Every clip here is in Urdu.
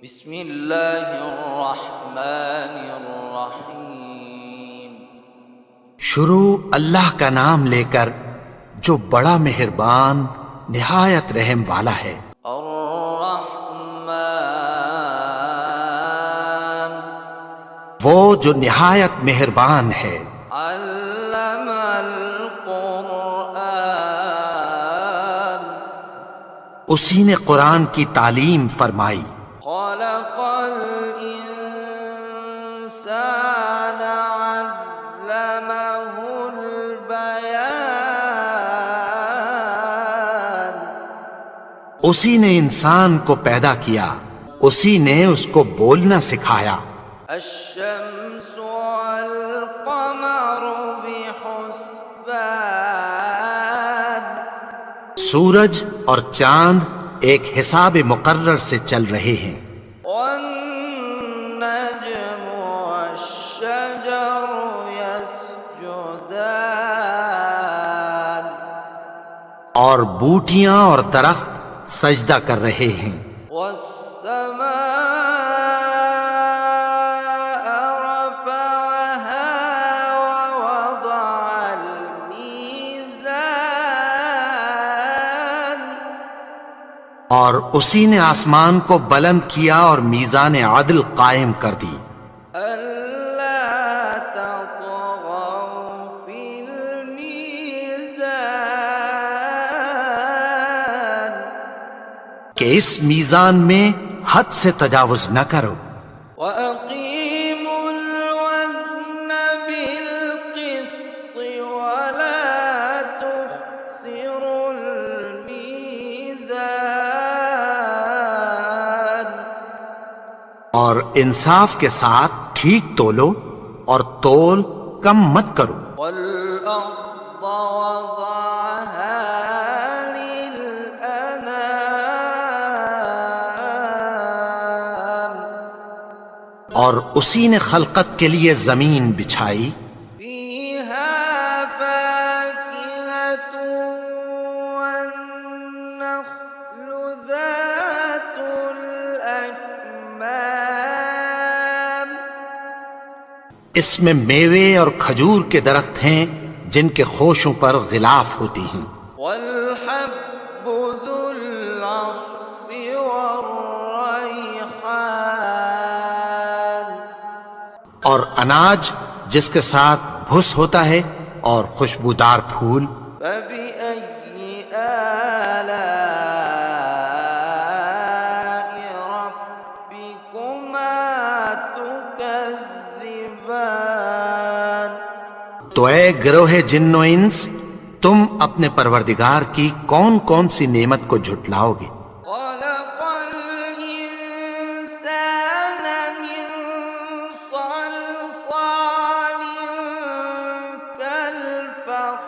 بسم اللہ الرحمن الرحیم۔ شروع اللہ کا نام لے کر جو بڑا مہربان نہایت رحم والا ہے۔ الرحمن وہ جو نہایت مہربان ہے۔ علم القرآن اسی نے قرآن کی تعلیم فرمائی۔ خلق الانسان علمہ البیان اسی نے انسان کو پیدا کیا، اسی نے اس کو بولنا سکھایا۔ الشمس والقمر بحسبان سورج اور چاند ایک حساب مقرر سے چل رہے ہیں۔ والنجم والشجر يسجدان اور بوٹیاں اور درخت سجدہ کر رہے ہیں۔ والسماء رفعها ووضع الميزان اور اسی نے آسمان کو بلند کیا اور میزان عدل قائم کر دی۔ ألا تطغوا في الميزان کہ اس میزان میں حد سے تجاوز نہ کرو۔ وأقيموا الوزن بالقسط ولا تخسروا الميزان اور انصاف کے ساتھ ٹھیک تولو اور تول کم مت کرو۔ والأرض وضعها للأنام اور اسی نے خلقت کے لیے زمین بچھائی، فيها فاكهة والنخل ذات الأكمام اس میں میوے اور کھجور کے درخت ہیں جن کے خوشوں پر غلاف ہوتی ہیں، والحب ذو العصف والريحان اور اناج جس کے ساتھ بھس ہوتا ہے اور خوشبودار پھول۔ فبأي آلاء ربكما تكذبان تو اے گروہ جن و انس، تم اپنے پروردگار کی کون کون سی نعمت کو جھٹلاؤ گے؟ خلق الإنسان من صلصال كالفخار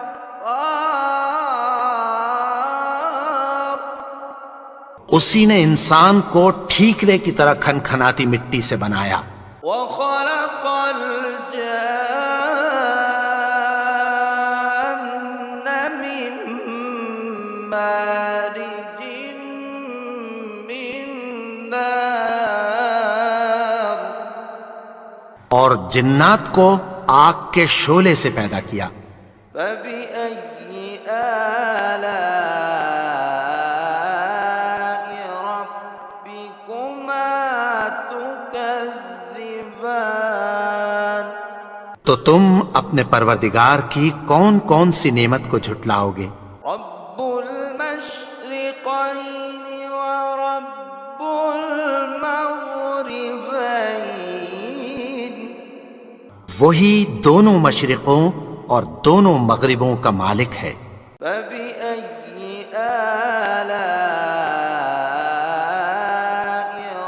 اسی نے انسان کو ٹھیکرے کی طرح کھنکھناتی مٹی سے بنایا۔ وخلق الجان من مارج من نار اور جنات کو آگ کے شعلے سے پیدا کیا۔ فبأي آلاء ربكما تكذبان تو تم اپنے پروردگار کی کون کون سی نعمت کو جھٹلاؤ گے؟ رب المشرقين ورب المغربين وہی دونوں مشرقوں اور دونوں مغربوں کا مالک ہے۔ فبأي آلاء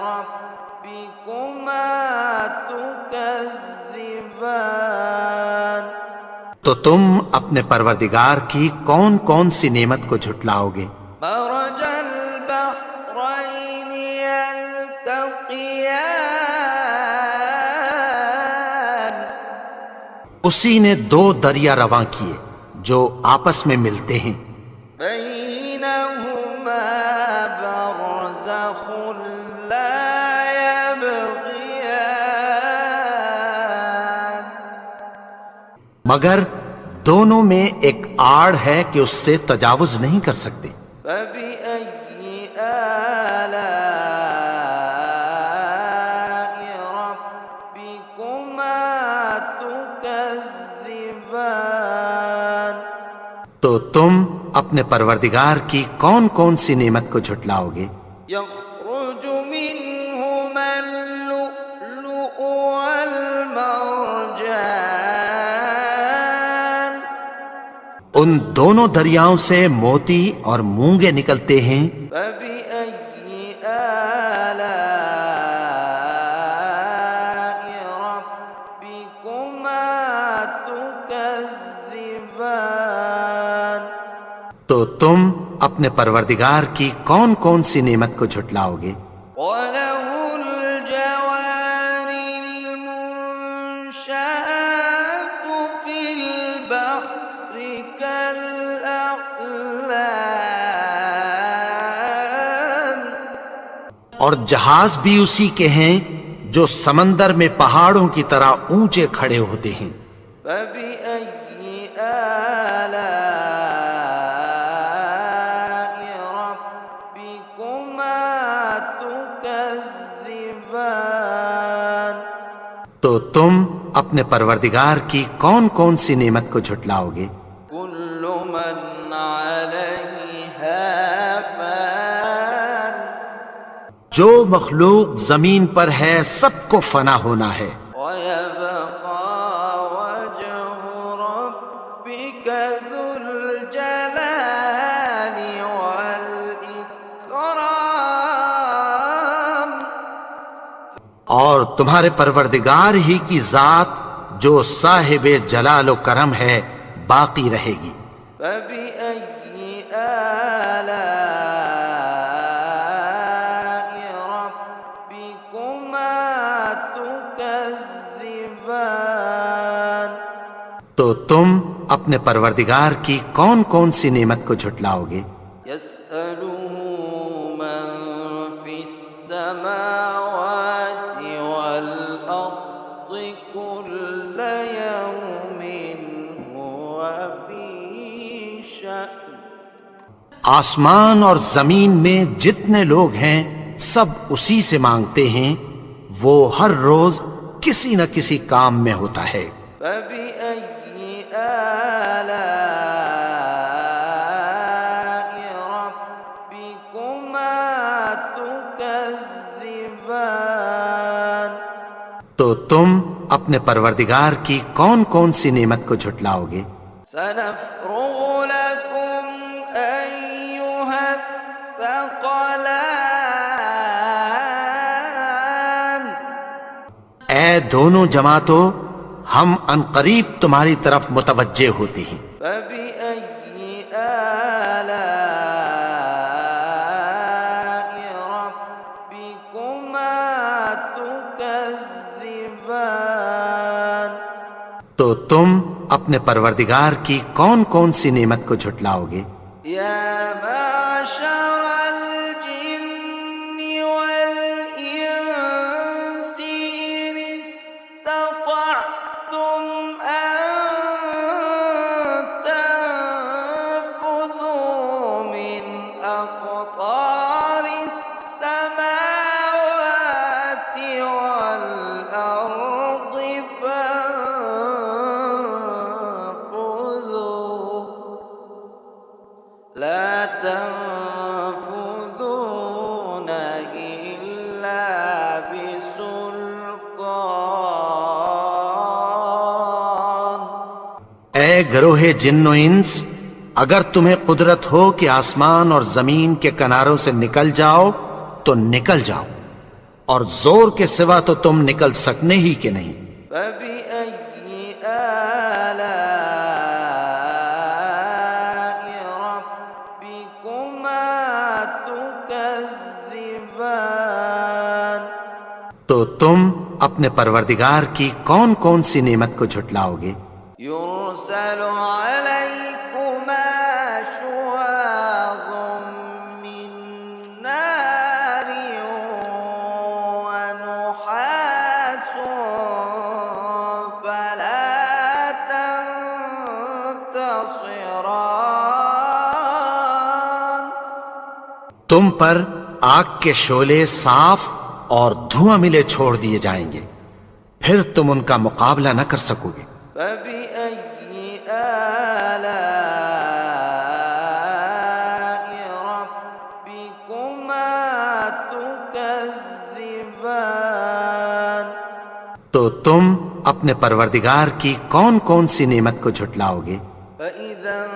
ربكما تكذبان تو تم اپنے پروردگار کی کون کون سی نعمت کو جھٹلاؤ گے؟ مرج البحرين يلتقيان اسی نے دو دریا رواں کیے جو آپس میں ملتے ہیں، بينهما برزخ لا مگر دونوں میں ایک آڑ ہے کہ اس سے تجاوز نہیں کر سکتے۔ فبأي آلاء ربكما تكذبان؟ تو تم اپنے پروردگار کی کون کون سی نعمت کو جھٹلاؤ گے؟ يخرج منهما اللؤلؤ والمرجان ان دونوں دریاؤں سے موتی اور مونگے نکلتے ہیں۔ فبأي آلاء ربكما تكذبان؟ تو تم اپنے پروردگار کی کون کون سی نعمت کو جھٹلاؤ گے؟ وَلَهُ الْجَوَارِ الْمُنشَآتُ فِي الْبَحْرِ كَالْأَعْلَامِ اور جہاز بھی اسی کے ہیں جو سمندر میں پہاڑوں کی طرح اونچے کھڑے ہوتے ہیں۔ فَبِأَيِّ آلَاءِ رَبِّكُمَا تُكَذِّبَانِ؟ تو تم اپنے پروردگار کی کون کون سی نعمت کو جھٹلاؤ گے؟ كُلُّ مَنْ عَلَيْهَا فَانٍ جو مخلوق زمین پر ہے سب کو فنا ہونا ہے، وَيَبْقَى وَجْهُ رَبِّكَ ذُو الْجَلَالِ وَالْإِكْرَامِ اور تمہارے پروردگار ہی کی ذات جو صاحب جلال و کرم ہے باقی رہے گی۔ فَبِأَيِّ آلَاءِ رَبِّكُمَا تُكَذِّبَانِ؟ تو تم اپنے پروردگار کی کون کون سی نعمت کو جھٹلاؤ گے؟ يَسْأَلُهُ مَن فِي السَّمَاوَاتِ وَالْأَرْضِ كُلَّ يَوْمٍ هُوَ فِي شَأْنٍ آسمان اور زمین میں جتنے لوگ ہیں سب اسی سے مانگتے ہیں، وہ ہر روز کسی نہ کسی کام میں ہوتا ہے۔ فَبِأَيِّ آلَاءِ رَبِّكُمَا تُكَذِّبَانِ؟ تو تم اپنے پروردگار کی کون کون سی نعمت کو جھٹلاؤ گے؟ سَنَفْرُغُ لَكُمْ أَيُّهَ الثَّقَلَانِ اے دونوں جماعتوں، ہم عنقریب تمہاری طرف متوجہ ہوتے ہیں۔ فَبِأَيِّ آلَاءِ رَبِّكُمَا تُكَذِّبَانِ؟ تو تم اپنے پروردگار کی کون کون سی نعمت کو جھٹلاؤ گے؟ يَا مَعْشَرَ الْجِنِّ وَالْإِنسِ إِنِ اسْتَطَعْتُمْ أَن تَنفُذُوا مِنْ أَقْطَارِ السَّمَاوَاتِ وَالْأَرْضِ فَانفُذُوا لَا تَنفُذُونَ إِلَّا بِسُلْطَانٍ اے گروہ جن و انس، اگر تمہیں قدرت ہو کہ آسمان اور زمین کے کناروں سے نکل جاؤ تو نکل جاؤ، اور زور کے سوا تو تم نکل سکنے ہی کے نہیں۔ فَبِأَيِّ آلَاءِ رَبِّكُمَا تُكَذِّبَانِ؟ تو تم اپنے پروردگار کی کون کون سی نعمت کو جھٹلاؤ گے؟ يُرْسَلُ عَلَيْكُمَا شُوَاظٌ مِّن نَّارٍ وَنُحَاسٌ فَلَا تم پر آگ کے شعلے صاف اور دھواں ملے چھوڑ دیے جائیں گے، پھر تم ان کا مقابلہ نہ کر سکو گے۔ فبأي آلاء ربكما تكذبان؟ تو تم اپنے پروردگار کی کون کون سی نعمت کو جھٹلاؤ گے؟ فإذا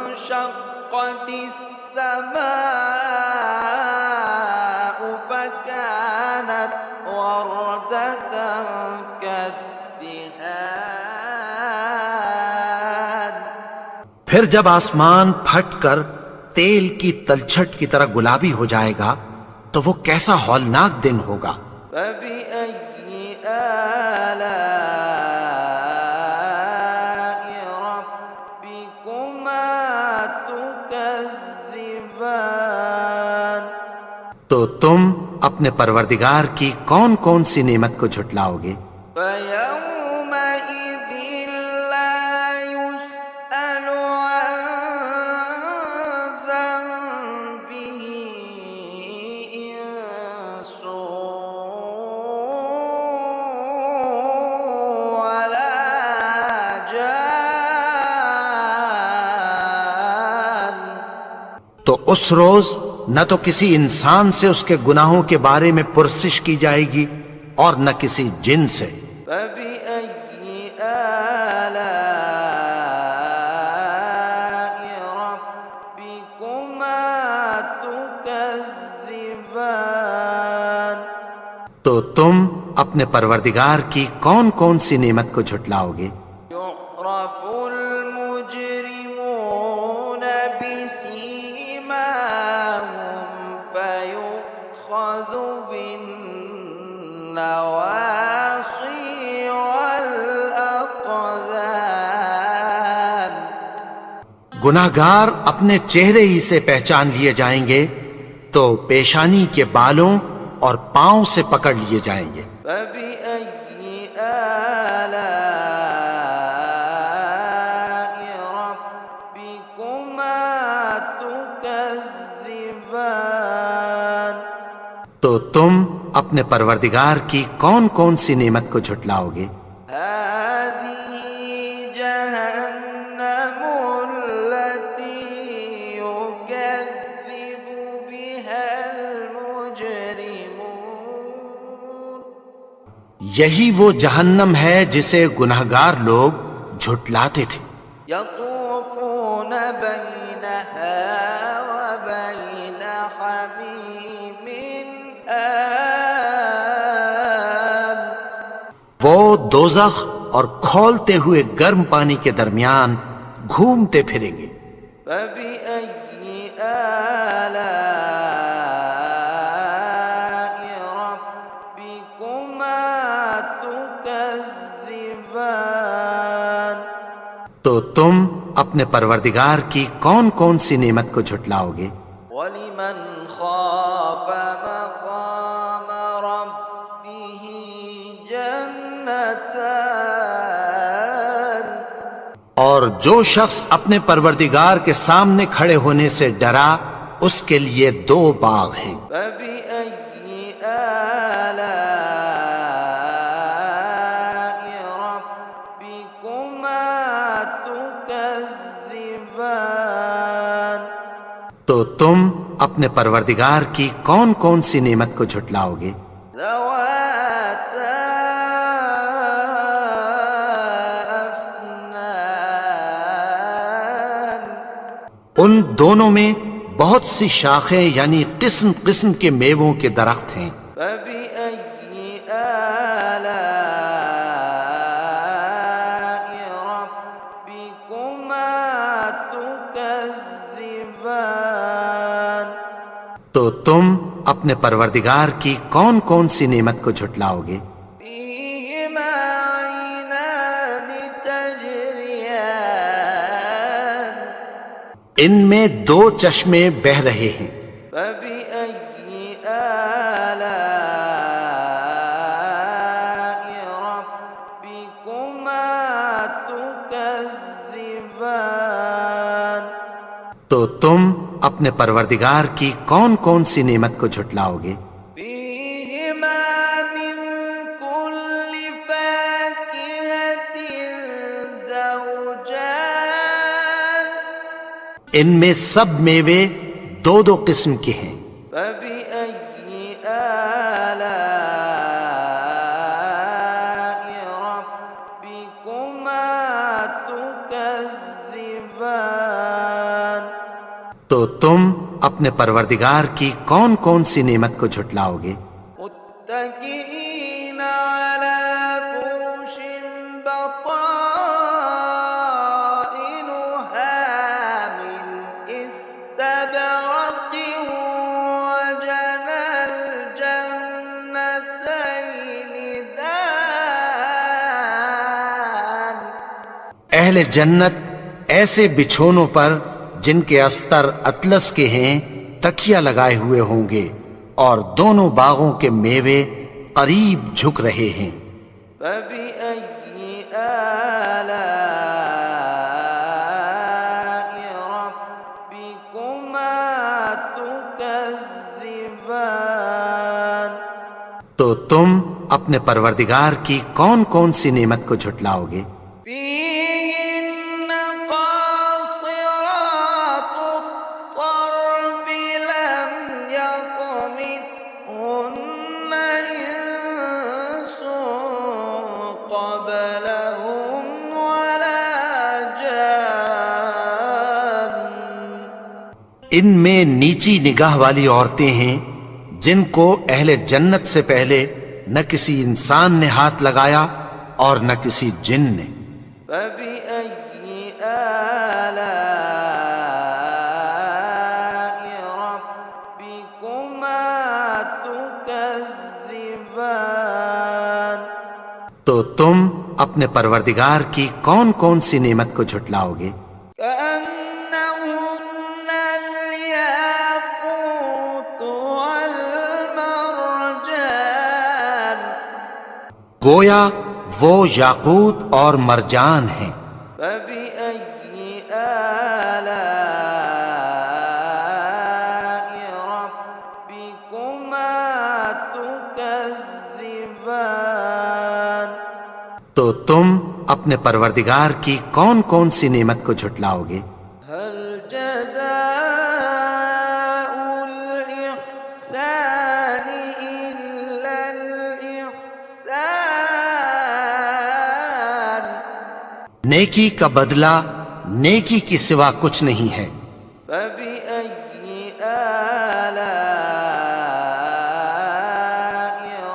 انشقت السماء فكانت وردة كالدهان۔ پھر جب آسمان پھٹ کر تیل کی تلچھٹ کی طرح گلابی ہو جائے گا تو وہ کیسا ہولناک دن ہوگا۔ فبأي آلاء ربكما تكذبان؟ تو تم اپنے پروردگار کی کون کون سی نعمت کو جھٹلاؤ گے؟ فيومئذ لا يسأل عن ذنبه إنس ولا جان۔ تو اس روز نہ تو کسی انسان سے اس کے گناہوں کے بارے میں پرسش کی جائے گی اور نہ کسی جن سے۔ فبأي آلاء ربكما تكذبان؟ تو تم اپنے پروردگار کی کون کون سی نعمت کو جھٹلاؤ گے؟ يعرف المجرمون بسيماهم فيؤخذ بالنواصي والأقدام۔ گناہگار اپنے چہرے ہی سے پہچان لیے جائیں گے تو پیشانی کے بالوں اور پاؤں سے پکڑ لیے جائیں گے۔ فبأي آلاء ربكما تكذبان؟ تو تم اپنے پروردگار کی کون کون سی نعمت کو جھٹلاؤ گے؟ هذه جهنم التي يكذب بها المجرمون۔ یہی وہ جہنم ہے جسے گناہگار لوگ جھٹلاتے تھے۔ يطوفون بينها وبين حميم آن۔ وہ دوزخ اور کھولتے ہوئے گرم پانی کے درمیان گھومتے پھریں گے۔ فبأي آلاء ربكما تكذبان؟ تو تم اپنے پروردگار کی کون کون سی نعمت کو جھٹلاؤ گے؟ ولمن خاف مقام ربه جنتان۔ اور جو شخص اپنے پروردگار کے سامنے کھڑے ہونے سے ڈرا اس کے لیے دو باغ ہیں۔ فبأي آلاء ربكما تكذبان؟ تو تم اپنے پروردگار کی کون کون سی نعمت کو جھٹلاؤ گے؟ ذواتا أفنان۔ ان دونوں میں بہت سی شاخیں یعنی قسم قسم کے میووں کے درخت ہیں۔ فبأي آلاء ربكما تكذبان؟ تو تم اپنے پروردگار کی کون کون سی نعمت کو جھٹلاؤ گے؟ فيهما عينان تجريان۔ ان میں دو چشمے بہہ رہے ہیں۔ فبأي آلاء ربكما تكذبان؟ تو تم اپنے پروردگار کی کون کون سی نعمت کو جھٹلاؤ گے؟ فيهما من كل فاكهة زوجان ان میں سب میوے دو دو قسم کے ہیں۔ فبأي آلاء ربكما تكذبان تو تم اپنے پروردگار کی کون کون سی نعمت کو جھٹلاؤ گے؟ متكئين على فرش بطائنها من استبرق وجنى الجنتين دان اہل جنت ایسے بچھونوں پر جن کے استر اطلس کے ہیں تکیہ لگائے ہوئے ہوں گے، اور دونوں باغوں کے میوے قریب جھک رہے ہیں۔ فبأي آلاء ربكما تكذبان تو تم اپنے پروردگار کی کون کون سی نعمت کو جھٹلاؤ گے؟ فيهن قاصرات الطرف لم يطمثهن إنس قبلهم ولا جان ان میں نیچی نگاہ والی عورتیں ہیں جن کو اہل جنت سے پہلے نہ کسی انسان نے ہاتھ لگایا اور نہ کسی جن نے۔ فبأي آلاء ربكما تكذبان تو تم اپنے پروردگار کی کون کون سی نعمت کو جھٹلاؤ گے؟ كأنهن الياقوت والمرجان گویا وہ یاقوت اور مرجان ہیں۔ فبأي آلاء ربكما تكذبان تو تم اپنے پروردگار کی کون کون سی نعمت کو جھٹلاؤ گے؟ هل جزاء الإحسان إلا الإحسان نیکی کا بدلہ نیکی کی سوا کچھ نہیں ہے۔ فبأي آلاء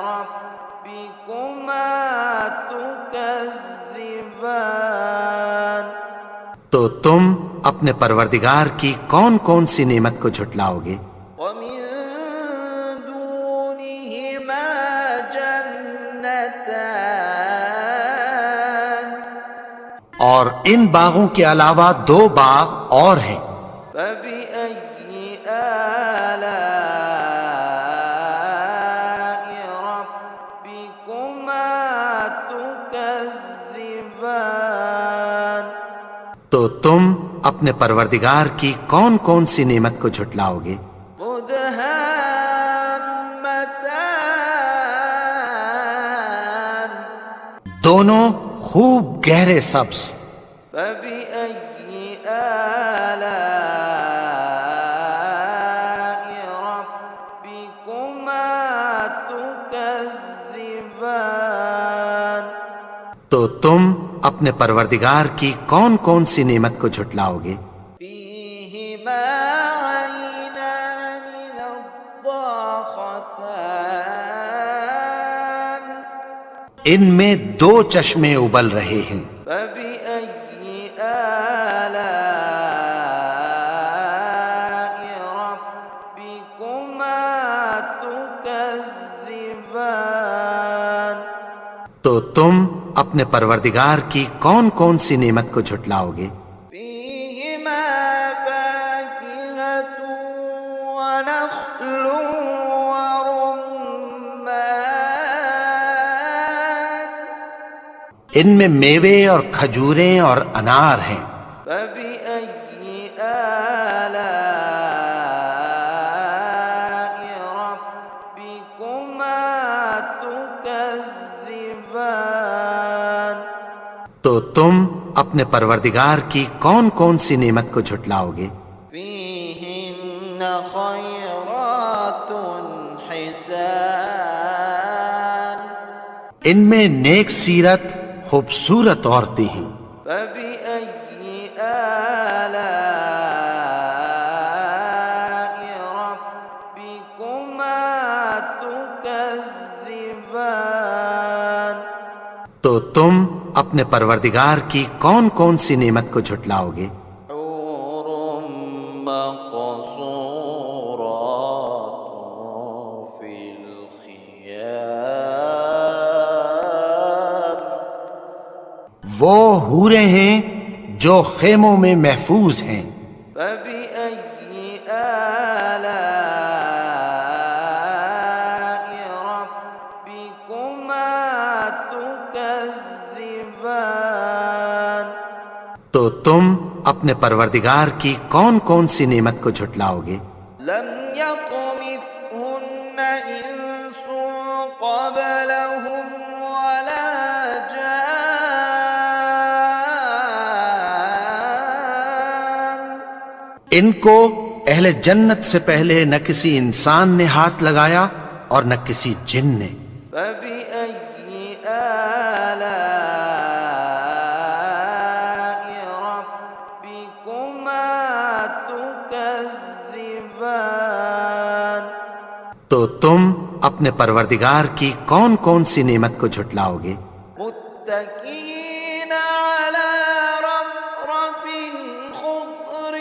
ربكما تكذبان تو تم اپنے پروردگار کی کون کون سی نعمت کو جھٹلاؤ گے؟ ومن دونهما جنتان اور ان باغوں کے علاوہ دو باغ اور ہیں۔ فبأي آلاء ربكما تكذبان تو تم اپنے پروردگار کی کون کون سی نعمت کو جھٹلاؤ گے؟ مدهامتان دونوں خوب گہرے سبز۔ فبأي آلاء ربكما تكذبان تو تم اپنے پروردگار کی کون کون سی نعمت کو جھٹلاؤ گے؟ فيهما عينان نضاختان ان میں دو چشمے ابل رہے ہیں۔ فبأي آلاء ربكما تكذبان تو تم اپنے پروردگار کی کون کون سی نعمت کو جھٹلاؤ گے؟ فيهما فاكهة ونخل ورمان ان میں میوے اور کھجوریں اور انار ہیں۔ فبأي آلاء تو تم اپنے پروردگار کی کون کون سی نعمت کو جھٹلاؤ گے؟ فيهن خيرات حسان ان میں نیک سیرت خوبصورت عورتیں ہیں۔ فبأي آلاء ربكما تكذبان تو تم اپنے پروردگار کی کون کون سی نعمت کو جھٹلاؤ گے؟ حور مقصورات في الخيام وہ حوریں ہیں جو خیموں میں محفوظ ہیں۔ فبأي آلاء ربكما تكذبان تو تم اپنے پروردگار کی کون کون سی نعمت کو جھٹلاؤ گے؟ لم يطمثهن إنس قبلهم ولا جان ان کو اہل جنت سے پہلے نہ کسی انسان نے ہاتھ لگایا اور نہ کسی جن نے۔ فبأي آلاء ربكما تكذبان تو تم اپنے پروردگار کی کون کون سی نعمت کو جھٹلاؤ گے؟ متكئين على رفرف خضر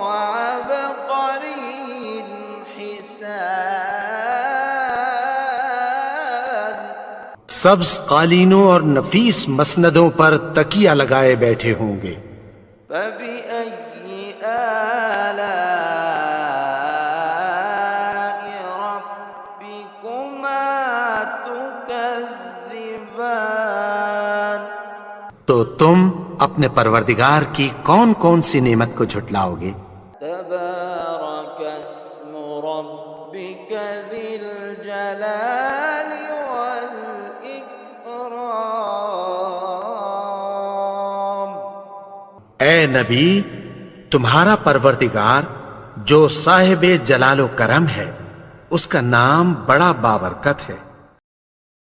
وعبقري حسان سبز قالینوں اور نفیس مسندوں پر تکیہ لگائے بیٹھے ہوں گے۔ فبأي آلاء ربكما تكذبان تو تم اپنے پروردگار کی کون کون سی نعمت کو جھٹلاؤ گے؟ تبارك اسم ربك ذي الجلال والإكرام اے نبی، تمہارا پروردگار جو صاحب جلال و کرم ہے، اس کا نام بڑا بابرکت ہے۔